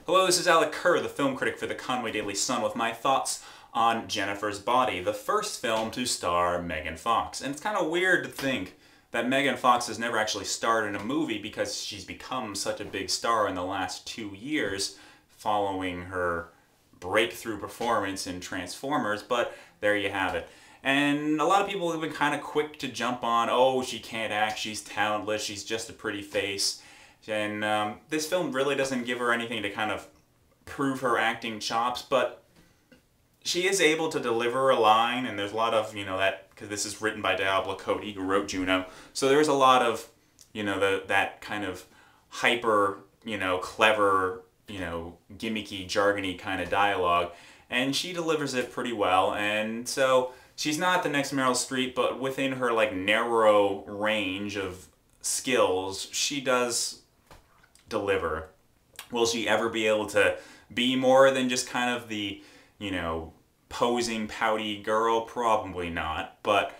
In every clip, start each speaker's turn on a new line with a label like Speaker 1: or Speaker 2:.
Speaker 1: Hello, this is Alec Kerr, the film critic for the Conway Daily Sun, with my thoughts on Jennifer's Body, the first film to star Megan Fox. And it's kind of weird to think that Megan Fox has never actually starred in a movie because she's become such a big star in the last 2 years following her breakthrough performance in Transformers, but there you have it. And a lot of people have been kind of quick to jump on, oh, she can't act, she's talentless, she's just a pretty face. And this film really doesn't give her anything to kind of prove her acting chops, but she is able to deliver a line, and there's a lot of, that, because this is written by Diablo Cody, who wrote Juno, so there's a lot of, that kind of hyper, clever, gimmicky, jargony kind of dialogue, and she delivers it pretty well, and so she's not the next Meryl Streep, but within her, narrow range of skills, she does deliver. Will she ever be able to be more than just kind of the, posing, pouty girl? Probably not. But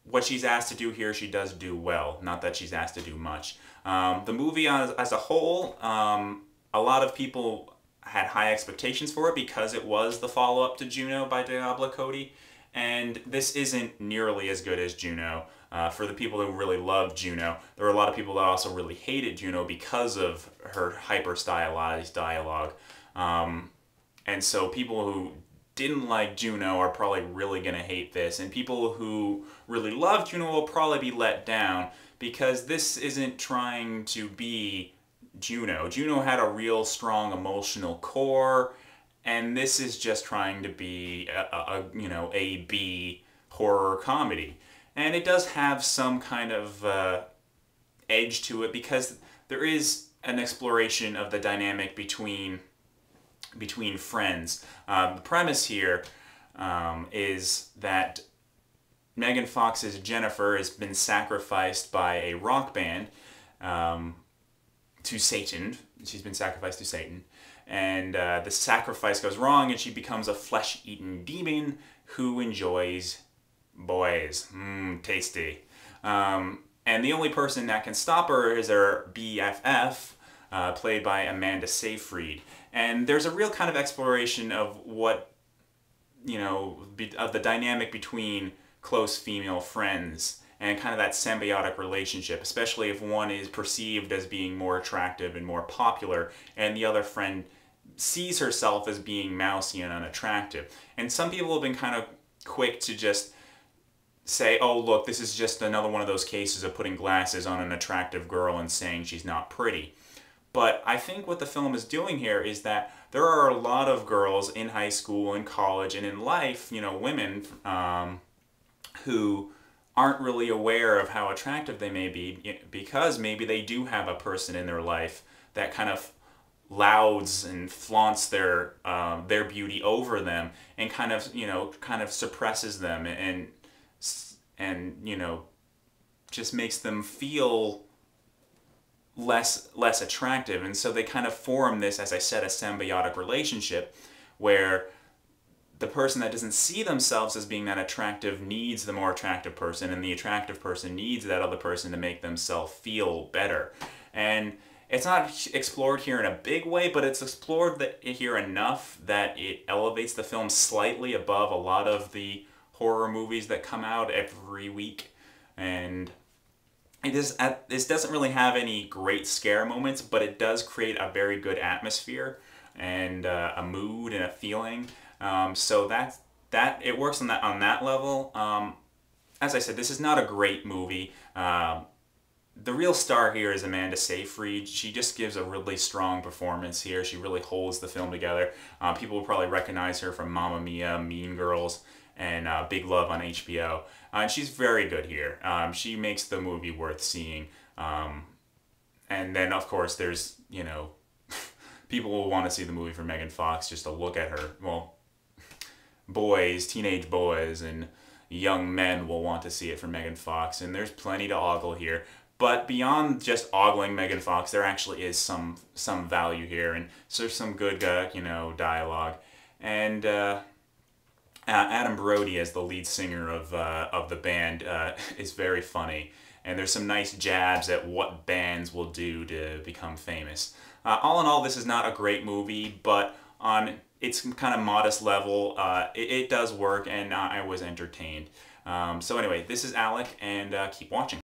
Speaker 1: what she's asked to do here, she does do well. Not that she's asked to do much. The movie as a whole, a lot of people had high expectations for it because it was the follow-up to Juno by Diablo Cody. And this isn't nearly as good as Juno. For the people who really loved Juno, there were a lot of people that also really hated Juno because of her hyper-stylized dialogue. And so people who didn't like Juno are probably really going to hate this. And people who really loved Juno will probably be let down because this isn't trying to be Juno. Juno had a real strong emotional core, and this is just trying to be a B horror comedy. And it does have some kind of edge to it because there is an exploration of the dynamic between friends. The premise here is that Megan Fox's Jennifer has been sacrificed by a rock band to Satan. She's been sacrificed to Satan. And the sacrifice goes wrong and she becomes a flesh-eating demon who enjoys boys. Tasty. And the only person that can stop her is her BFF, played by Amanda Seyfried. And there's a real kind of exploration of what, of the dynamic between close female friends and kind of that symbiotic relationship, especially if one is perceived as being more attractive and more popular and the other friend sees herself as being mousy and unattractive. And some people have been kind of quick to just say, oh, look, this is just another one of those cases of putting glasses on an attractive girl and saying she's not pretty. But I think what the film is doing here is that there are a lot of girls in high school and college and in life, women who aren't really aware of how attractive they may be because maybe they do have a person in their life that kind of louds and flaunts their beauty over them and kind of suppresses them and just makes them feel less attractive. And so they kind of form this, as I said, a symbiotic relationship where the person that doesn't see themselves as being that attractive needs the more attractive person, and the attractive person needs that other person to make themselves feel better. And it's not explored here in a big way, but it's explored here enough that it elevates the film slightly above a lot of the horror movies that come out every week. And this doesn't really have any great scare moments, but it does create a very good atmosphere and a mood and a feeling. So that it works on that level. As I said, this is not a great movie. The real star here is Amanda Seyfried. She just gives a really strong performance here. She really holds the film together. People will probably recognize her from Mamma Mia, Mean Girls, and Big Love on HBO. And she's very good here. She makes the movie worth seeing. And then, of course, there's, people will want to see the movie for Megan Fox just to look at her. Well, teenage boys, and young men will want to see it for Megan Fox. And there's plenty to ogle here. But beyond just ogling Megan Fox, there actually is some value here. And so there's some good, dialogue. And Adam Brody as the lead singer of the band is very funny, and there's some nice jabs at what bands will do to become famous. All in all, this is not a great movie, but on its kind of modest level, it does work, and I was entertained. So anyway, this is Alec, and keep watching.